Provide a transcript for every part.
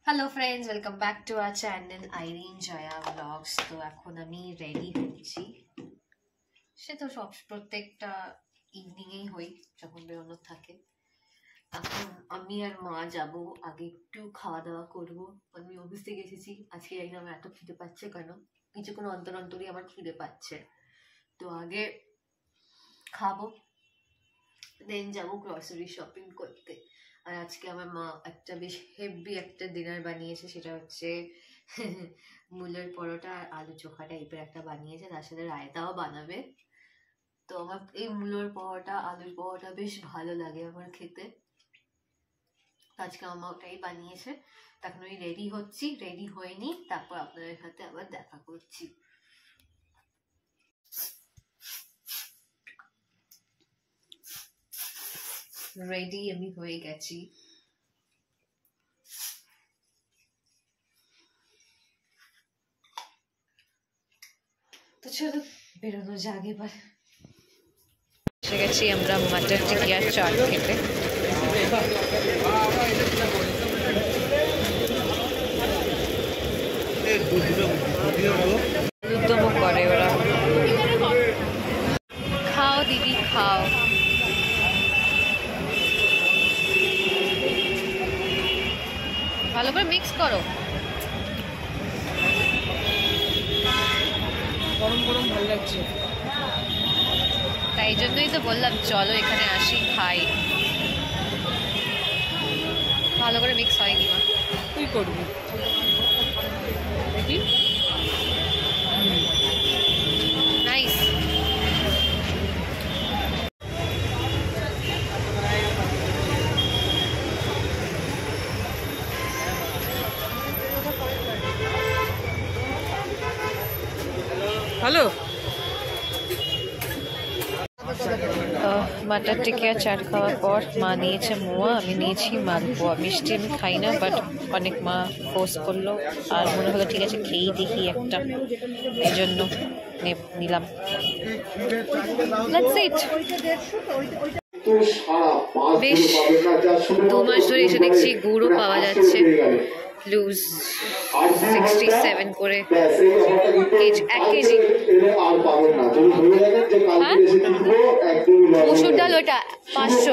Hello friends, welcome back to our channel Irene Joya blogs. তো এখন আমি রেডি হচ্ছি। সে তো সব প্রত্যেকটা ইভিনিংয়েই হই যখন বেরোনোর থাকে। এখন আমি আর মা যাব, আগে একটু খাওয়া দাওয়া করবো। আমি অফিস থেকে এসেছি, আজকে জানি না আমার এত খিদে পাচ্ছে কেন, কিছুক্ষণ অন্তর অন্তরই আমার খিদে পাচ্ছে। তো আগে খাবো, দেন যাবো গ্রসারি শপিং করতে। আর আজকে আমার মা একটা বেশ হেভি একটা ডিনার বানিয়েছে, সেটা হচ্ছে মুলোর পরোটা আর আলু চোখা টাইপের একটা বানিয়েছে, তার সাথে রায়তাও বানাবে। তো আমার এই মুলোর পরোটা আলুর পরোটা বেশ ভালো লাগে আমার খেতে। আজকে আমার ওটাই বানিয়েছে। তখন আমি রেডি হচ্ছি, রেডি হয়নি, তারপর আপনাদের সাথে আবার দেখা করছি। রেডি আমি হয়ে গেছি। তো চলো বেরোনো যাক এবার। এসে গেছি আমরা মাটার টিকিয়ার চাট খেতে। উদ্যম করে ওরা। খাও দিদি খাও। ভালো করে মিক্স করো। গরম গরম ভালো লাগছে, তাই জন্যই তো বললাম চলো এখানে আসি খাই। ভালো করে মিক্স হয় কি না তুই করবি দেখি। নাইস। হ্যালো, মাটার টিকিয়া চাট খাওয়ার পর মা নিয়েছে মোয়া, আমি নিয়েছি মালপোয়া। মিষ্টি আমি খাই না, বাট অনেক মা ফোর্স করলো আর মনে হলো ঠিক আছে খেয়েই দেখি একটা, এই জন্য নিলাম। বেশ 2 মাস ধরে এসে দেখছি গুড়ও পাওয়া যাচ্ছে, লুজ 67 করে 1 কেজি। মুসুর ডাল ওটা 500।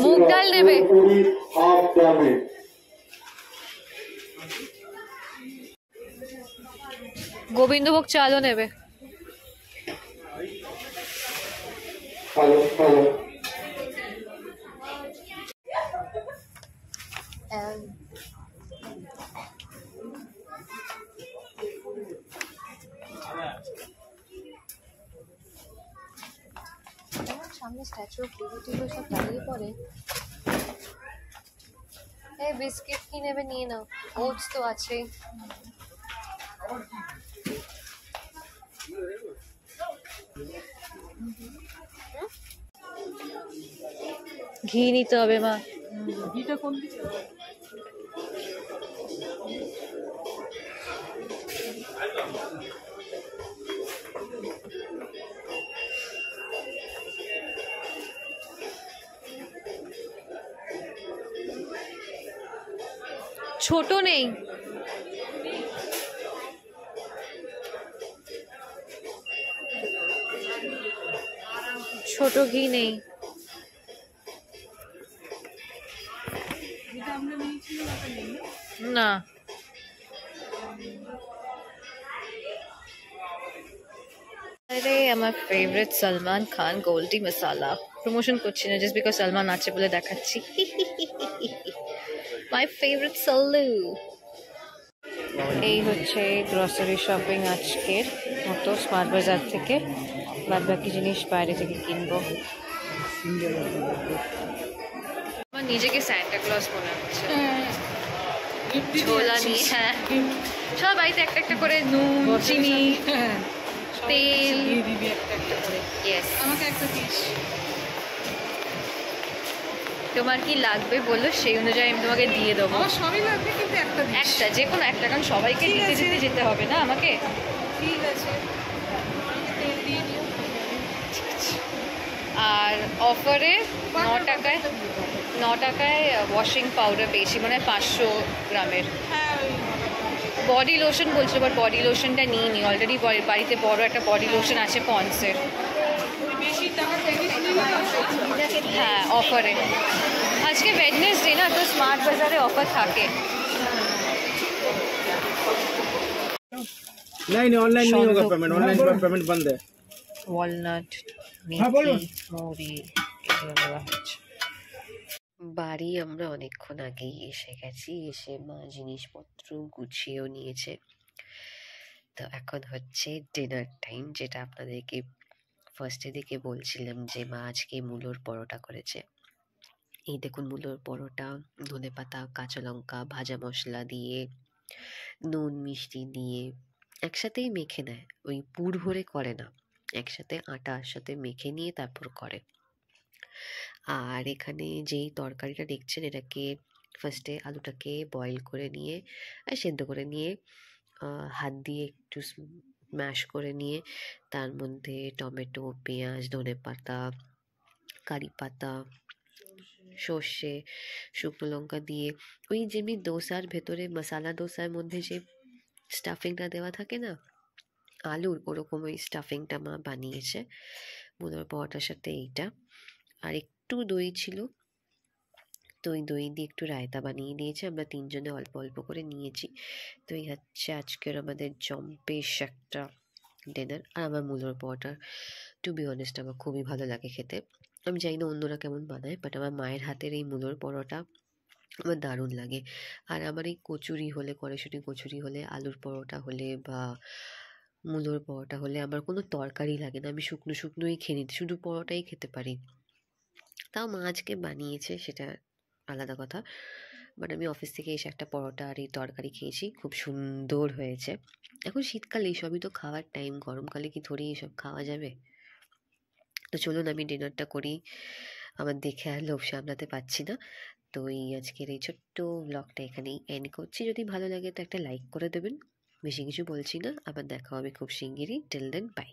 মুগ ডাল নেবে? গোবিন্দভোগ চালও নেবে? সামনে স্ট্যাচু অফ লিবার্টি সব দাঁড়িয়ে পড়ে। এই বিস্কিট কি নেবে নিয়ে নাও, ওটস তো আছে। ঘি নিতে হবে মা। ঘিটা কোন ছোট নেই? ছোট ঘি নেই? না। আরে আমার ফেভারিট সলমান খান গোল্ডি মশালা। প্রমোশন করছি না, জাস্ট বিকজ সলমান আছে বলে দেখাচ্ছি। মাই ফেভারিট সল্লু। এই হচ্ছে গ্রসারি শপিং আজকের মতো স্মার্ট বাজার থেকে। বাদ বাকি জিনিস বাইরে থেকে কিনবো। আমার নিজেকে সান্টা ক্লজ মনে হচ্ছে। ঝোলা নিয়ে, হ্যাঁ সব বাড়িতে একটা একটা করে নুন চিনি তেল দিবি একটা একটা করে। ইয়েস। আমাকে একটা দিস। তোমার কি লাগবে বলো, সেই অনুযায়ী আমি তোমাকে দিয়ে দেবো। আমার সবই লাগবে কিন্তু একটা দিস। একটা, যে কোনো একটা, কারণ সবাইকে দিতে দিতে যেতে হবে না আমাকে। ঠিক আছে, তেল দিয়ে দিও। ঠিক আছে। আর অফারে 9 টাকায় ওয়াশিং পাউডার পেয়েছি, মানে 500 গ্রামের। হ্যাঁ ওই বডি লোশন বলছিল, বাট বডি লোশনটা নিইনি, অলরেডি বাড়িতে বড় একটা বডি লোশন আছে পন্সের। ওই বেশি টাকা জিনিস নিলে হ্যাঁ অফারে, আজকে ওয়েডনেসডে না, তো স্মার্ট বাজারে অফার থাকে। नहीं ऑनलाइन नहीं होगा शॉर्ट पेमेंट, ऑनलाइन पेमेंट बंद है। ওয়ালনাট, হ্যাঁ, বলুন। মেথি, মুড়ি এগুলো দেওয়া হচ্ছে। বাড়ি আমরা অনেকক্ষণ আগেই এসে গেছি, এসে মা জিনিসপত্র গুছিয়েও নিয়েছে। তো এখন হচ্ছে ডিনার টাইম, যেটা আপনাদেরকে ফার্স্টে দিকে বলছিলাম যে মা আজকে মূলোর পরোটা করেছে। এই দেখুন মূলোর পরোটা, ধনেপাতা, কাঁচা লঙ্কা, ভাজা মশলা দিয়ে, নুন মিষ্টি দিয়ে একসাথেই মেখে নেয়, ওই পুর ভরে করে না, একসাথে আটার সাথে মেখে নিয়ে তারপর করে। আর এখানে যেই তরকারিটা দেখছেন, এটাকে ফার্স্টে আলুটাকে বয়েল করে নিয়ে আর সেদ্ধ করে নিয়ে হাত দিয়ে একটু ম্যাশ করে নিয়ে তার মধ্যে টমেটো, পেঁয়াজ, ধনেপাতা, কারি পাতা, সর্ষে, শুকনো লঙ্কা দিয়ে, ওই যেমনি দোসার ভেতরে মশালা দোসার মধ্যে যে স্টাফিংটা দেওয়া থাকে না আলুর, ওরকম ওই স্টাফিংটা মা বানিয়েছে মূলোর পরোটার সাথে এইটা। আর একটু দই ছিল, তো ওই দই দিয়ে একটু রায়তা বানিয়ে দিয়েছে, আমরা 3 জনে অল্প অল্প করে নিয়েছি। তো এই হচ্ছে আজকের আমাদের জম্পেশ একটা ডিনার। আর আমার মূলোর পরোটা টু বি অনেস্ট আমার খুবই ভালো লাগে খেতে। আমি জানি না অন্যরা কেমন বানায়, বাট আমার মায়ের হাতের এই মূলোর পরোটা আমার দারুণ লাগে। আর আমার এই কচুরি হলে, কড়াইশুঁটি কচুরি হলে, আলুর পরোটা হলে বা মূলোর পরোটা হলে আমার কোনো তরকারি লাগে না, আমি শুকনো শুকনোই খেয়ে নিতে, শুধু পরোটাই খেতে পারি। তাও মা আজকে বানিয়েছে, সেটা আলাদা কথা। বাট আমি অফিস থেকে এসে একটা পরোটা আর এই তরকারি খেয়েছি, খুব সুন্দর হয়েছে। এখন শীতকালে এইসবই তো খাওয়ার টাইম, গরমকালে কি থোড়ি এসব খাওয়া যাবে। তো চলুন আমি ডিনারটা করি, আমার দেখে আর লোভ সামলাতে পারছি না। তো এই আজকের এই ছোট্ট ব্লগটা এখানেই এন্ড করছি। যদি ভালো লাগে তো একটা লাইক করে দেবেন, বেশি কিছু বলছি না। আবার দেখা হবে খুব শিগগিরই। Till then by.